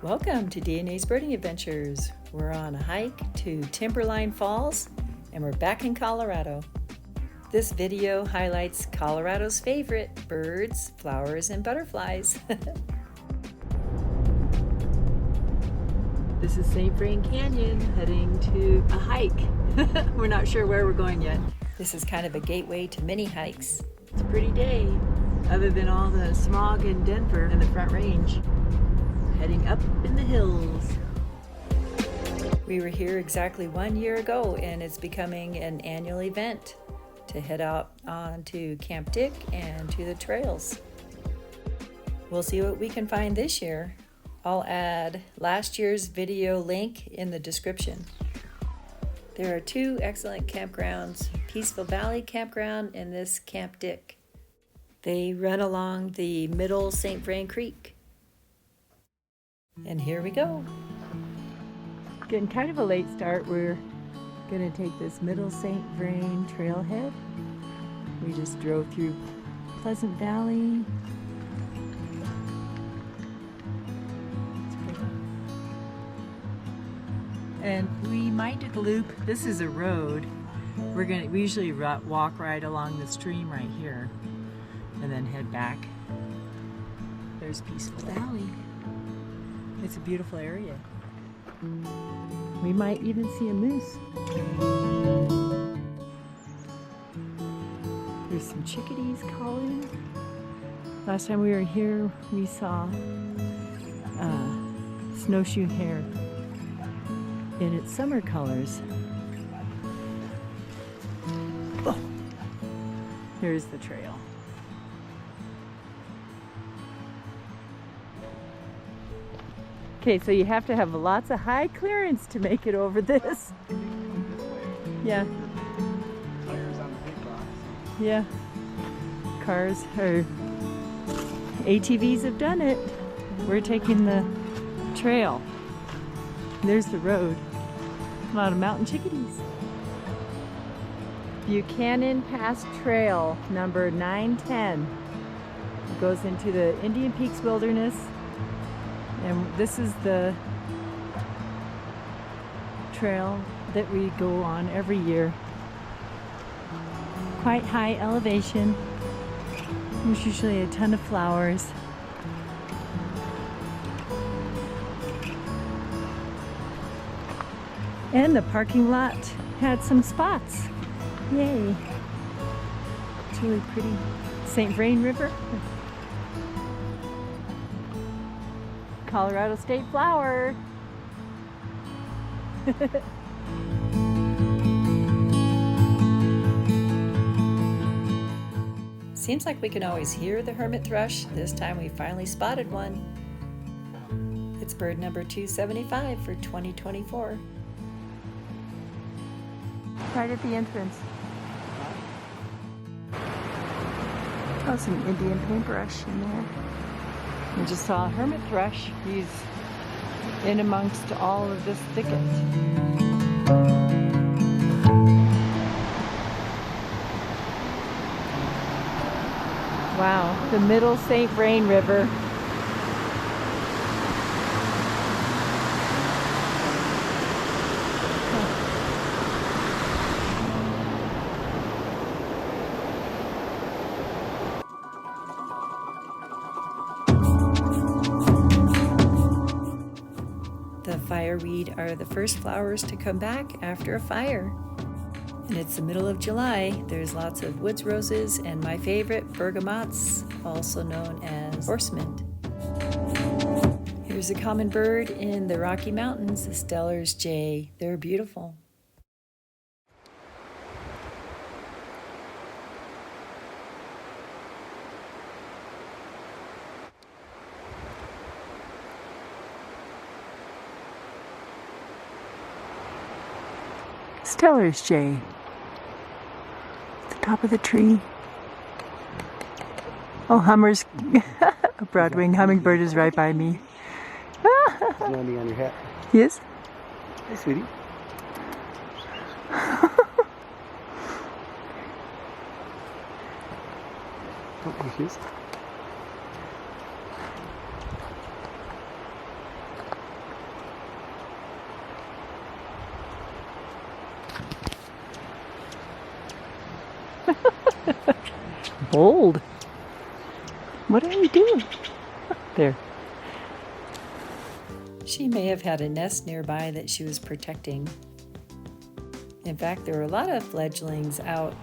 Welcome to DNA's Birding Adventures. We're on a hike to Timberline Falls and we're back in Colorado. This video highlights Colorado's favorite birds, flowers, and butterflies. This is St. Vrain Canyon heading to a hike. We're not sure where we're going yet. This is kind of a gateway to many hikes. It's a pretty day, other than all the smog in Denver and the Front Range. Heading up in the hills. We were here exactly 1 year ago, and it's becoming an annual event to head out onto Camp Dick and to the trails. We'll see what we can find this year. I'll add last year's video link in the description. There are two excellent campgrounds, Peaceful Valley Campground and this Camp Dick. They run along the middle St. Vrain Creek. And here we go. Getting kind of a late start. We're gonna take this middle St. Vrain trailhead. We just drove through Pleasant Valley. It's pretty. And we might do the loop. This is a road. We usually walk right along the stream right here and then head back. There's Peaceful Valley. It's a beautiful area. We might even see a moose. There's some chickadees calling. Last time we were here, we saw snowshoe hare in its summer colors. Oh, here's the trail. Okay, so you have to have lots of high clearance to make it over this. Yeah. Tires on the big rocks. Yeah. Cars or ATVs have done it. We're taking the trail. There's the road. A lot of mountain chickadees. Buchanan Pass Trail, number 910. It goes into the Indian Peaks Wilderness. And this is the trail that we go on every year. Quite high elevation. There's usually a ton of flowers. And the parking lot had some spots. Yay. It's really pretty. St. Vrain River. Colorado State flower. Seems like we can always hear the hermit thrush. This time we finally spotted one. It's bird number 275 for 2024. Right at the entrance. Oh, some Indian paintbrush in there. We just saw a hermit thrush. He's in amongst all of this thicket. Wow, the middle St. Vrain River. The fireweed are the first flowers to come back after a fire. And it's the middle of July. There's lots of woods roses and my favorite, bergamots, also known as horsemint. Here's a common bird in the Rocky Mountains, the Steller's jay. They're beautiful. Steller's jay. At the top of the tree. Oh, hummers. A broad-winged hummingbird is right by me. Landing on your hat. Yes? Hey, sweetie. Oh, here she is. cold. What are you doing? There. She may have had a nest nearby that she was protecting. In fact, there were a lot of fledglings out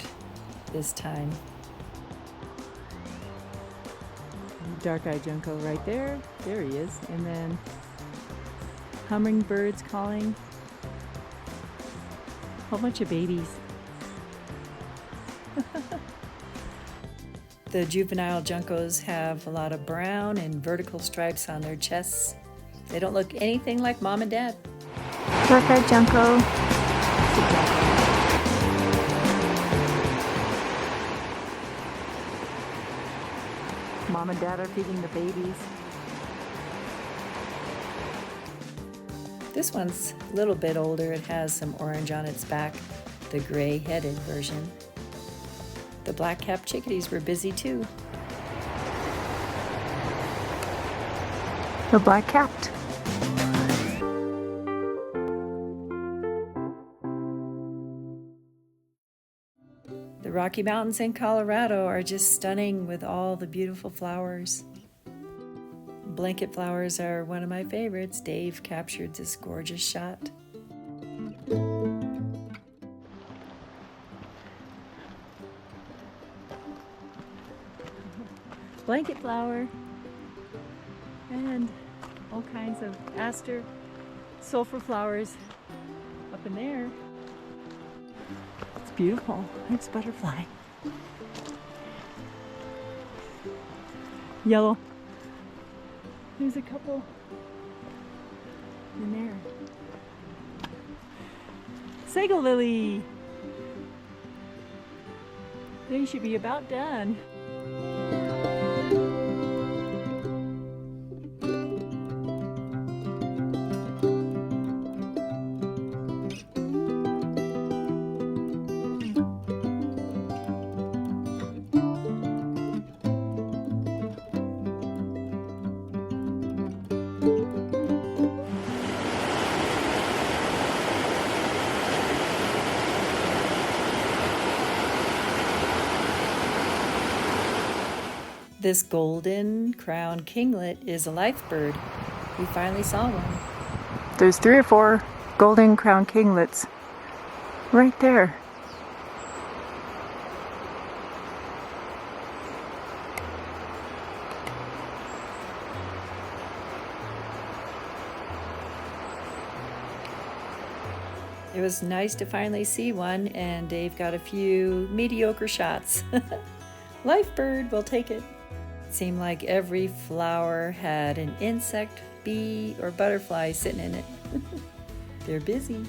this time. Dark-eyed junco right there. There he is. And then hummingbirds calling. A whole bunch of babies. The juvenile juncos have a lot of brown and vertical stripes on their chests. They don't look anything like mom and dad. Dark-eyed junco. Mom and dad are feeding the babies. This one's a little bit older. It has some orange on its back, the gray-headed version. The black-capped chickadees were busy too. The black-capped. The Rocky Mountains in Colorado are just stunning with all the beautiful flowers. Blanket flowers are one of my favorites. Dave captured this gorgeous shot. Blanket flower and all kinds of aster, sulfur flowers up in there. It's beautiful. It's butterfly. Yellow. There's a couple in there. Sago lily. They should be about done. This golden crowned kinglet is a life bird. We finally saw one. There's 3 or 4 golden crowned kinglets right there. It was nice to finally see one, and Dave got a few mediocre shots. Life bird, we'll take it. Seemed like every flower had an insect, bee, or butterfly sitting in it. They're busy.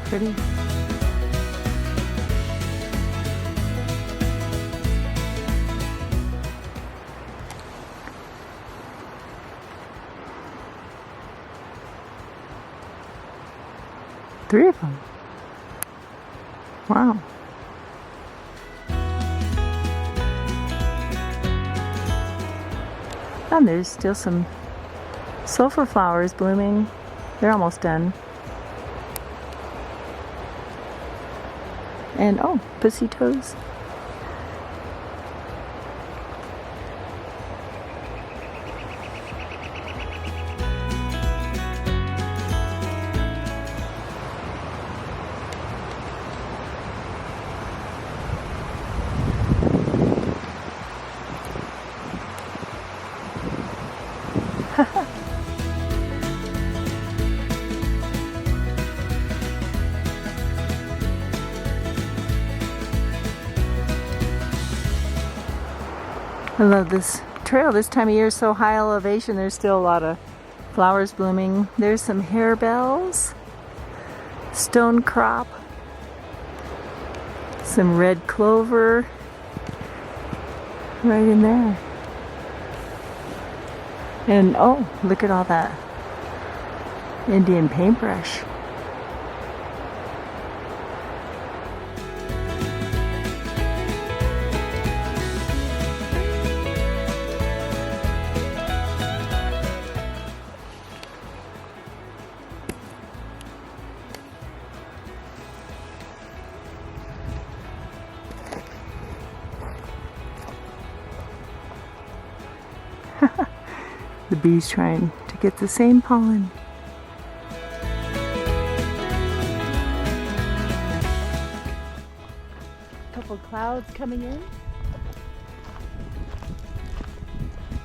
Pretty. Three of them. Wow. And there's still some sulfur flowers blooming. They're almost done. And oh, pussy toes. I love this trail. This time of year is so high elevation, there's still a lot of flowers blooming. There's some harebells, stone crop, some red clover right in there. And oh, look at all that Indian paintbrush. The bees trying to get the same pollen. Couple clouds coming in.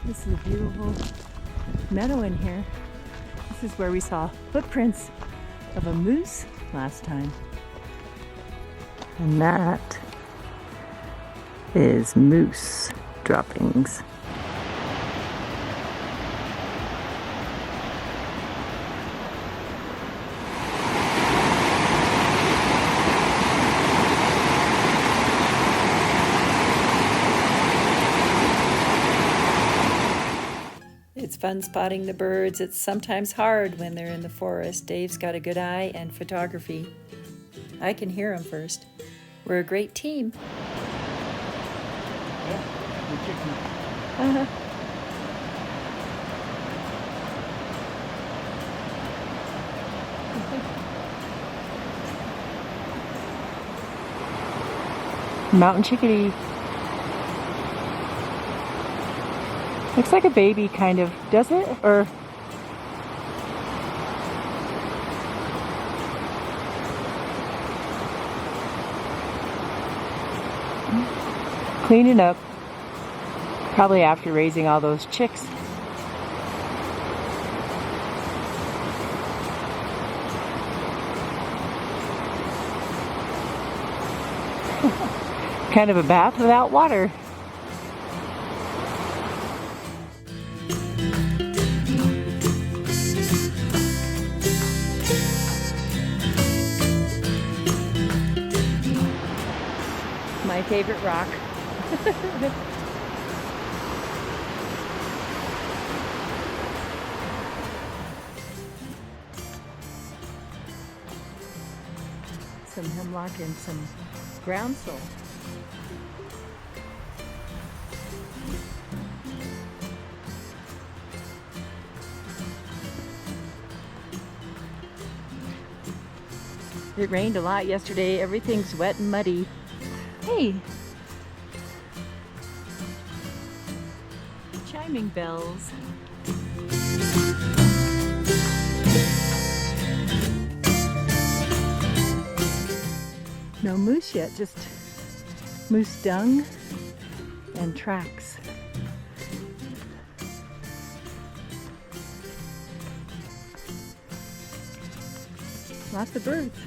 This is a beautiful meadow in here. This is where we saw footprints of a moose last time. And that is moose droppings. It's fun spotting the birds. It's sometimes hard when they're in the forest. Dave's got a good eye and photography. I can hear them first. We're a great team. Uh-huh. Mountain chickadee. Looks like a baby, kind of. Does it? Or... cleaning up. Probably after raising all those chicks. Kind of a bath without water. My favorite rock. Some hemlock and some groundsel. It rained a lot yesterday. Everything's wet and muddy. Hey! Chiming bells. No moose yet, just moose dung and tracks. Lots of birds.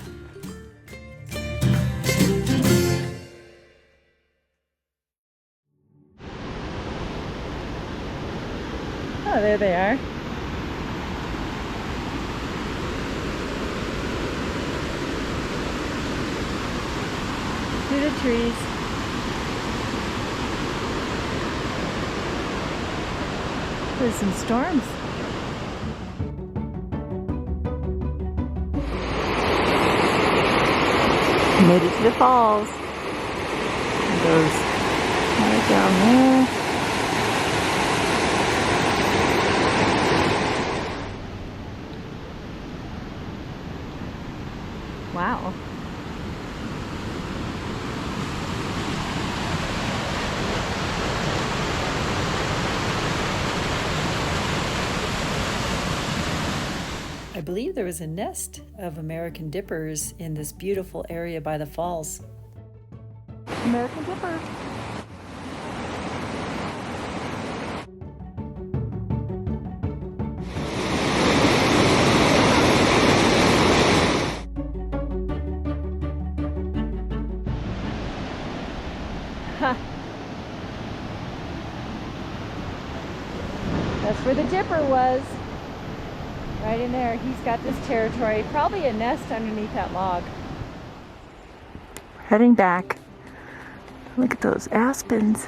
Oh, there they are. Through the trees. There's some storms. Made it to the falls. It goes right down there. Wow. I believe there was a nest of American dippers in this beautiful area by the falls. American dipper. That's where the dipper was. Right in there. He's got this territory. Probably a nest underneath that log. Heading back. Look at those aspens.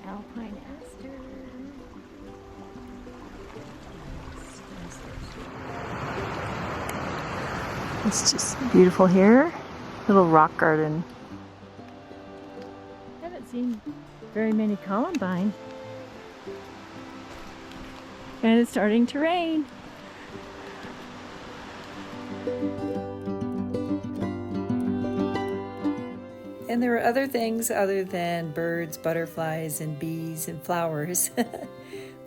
Alpine aster. It's just beautiful here. Little rock garden. Haven't seen very many columbine. And it's starting to rain. And there were other things other than birds, butterflies, and bees and flowers.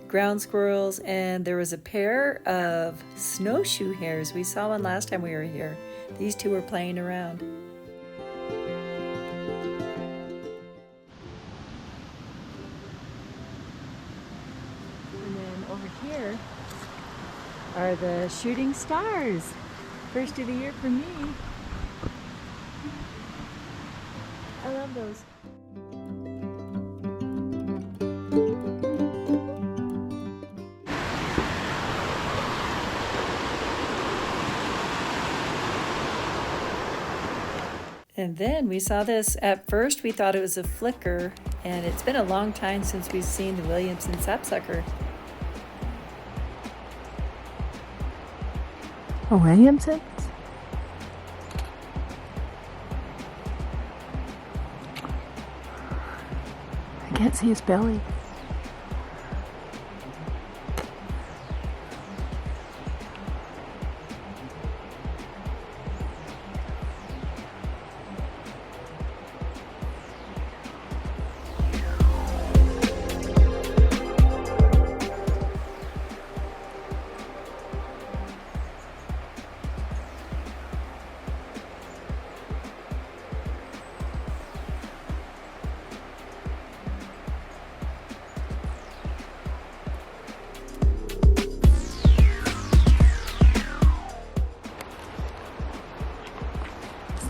Ground squirrels, and there was a pair of snowshoe hares. We saw one last time we were here. These two were playing around. And then over here are the shooting stars. First of the year for me. I love those. And then we saw this. At first we thought it was a flicker, and it's been a long time since we've seen the Williamson sapsucker. A Williamson? I can't see his belly.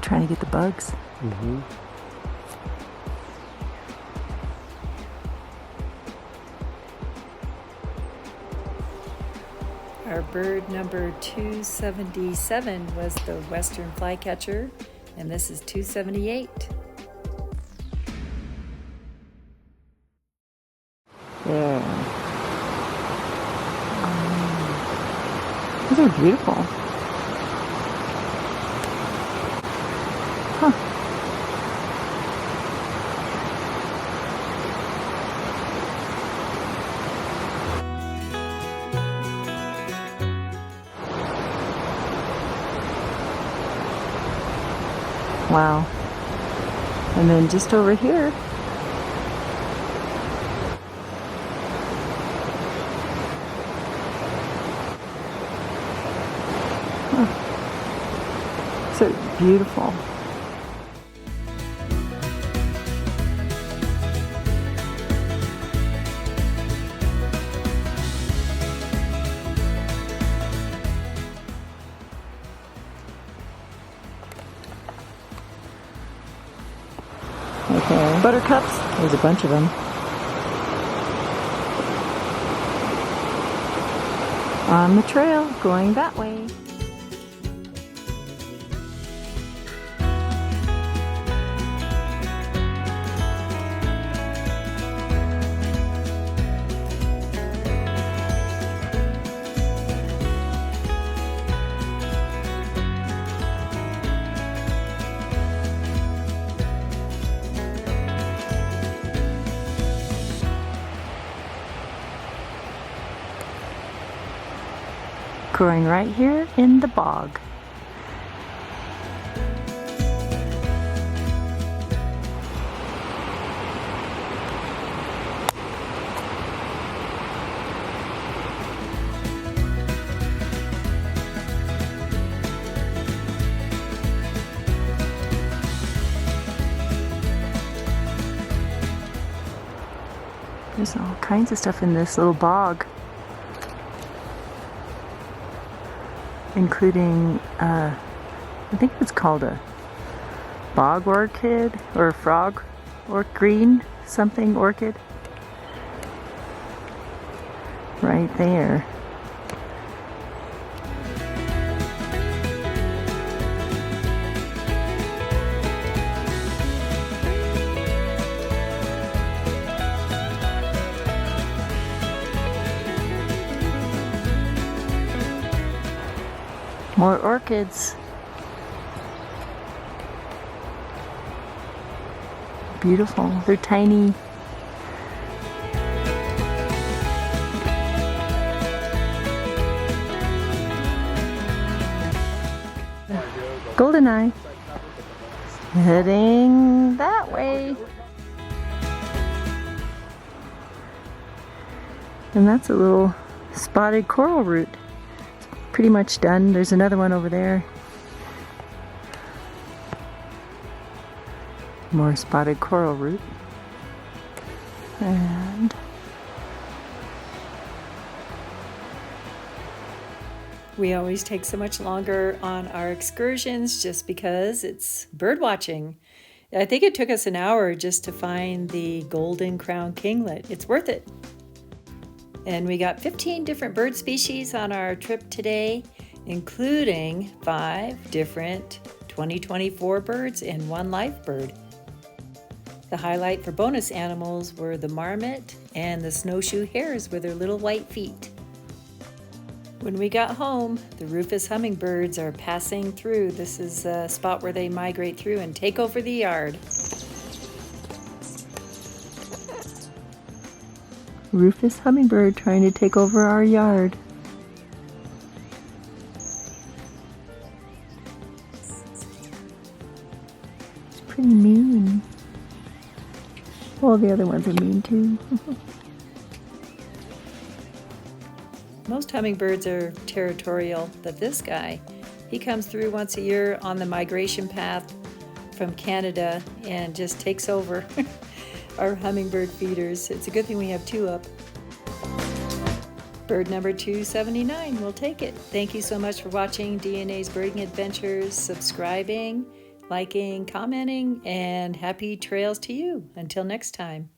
Trying to get the bugs. Mm-hmm. Our bird number 277 was the western flycatcher, and this is 278. There. These are beautiful. Huh. Wow. And then just over here, so beautiful. Okay, buttercups. There's a bunch of them. On the trail, going that way. Growing right here in the bog. There's all kinds of stuff in this little bog, including, I think it's called a bog orchid or a frog or green something orchid. Right there. More orchids. Beautiful. They're tiny. Goldeneye. Heading that way. And that's a little spotted coral root. It's pretty much done. There's another one over there. More spotted coral root. And we always take so much longer on our excursions just because it's bird watching. I think it took us an hour just to find the golden crown kinglet. It's worth it. And we got 15 different bird species on our trip today, including 5 different 2024 birds and 1 live bird. The highlight for bonus animals were the marmot and the snowshoe hares with their little white feet. When we got home, the rufous hummingbirds are passing through. This is a spot where they migrate through and take over the yard. Rufous hummingbird trying to take over our yard. It's pretty mean. Well, the other ones are mean too. Most hummingbirds are territorial, but this guy, he comes through once a year on the migration path from Canada and just takes over our hummingbird feeders. It's a good thing we have 2 up. Bird number 279, we'll take it. Thank you so much for watching DNA's Birding Adventures, subscribing, liking, commenting, and happy trails to you. Until next time.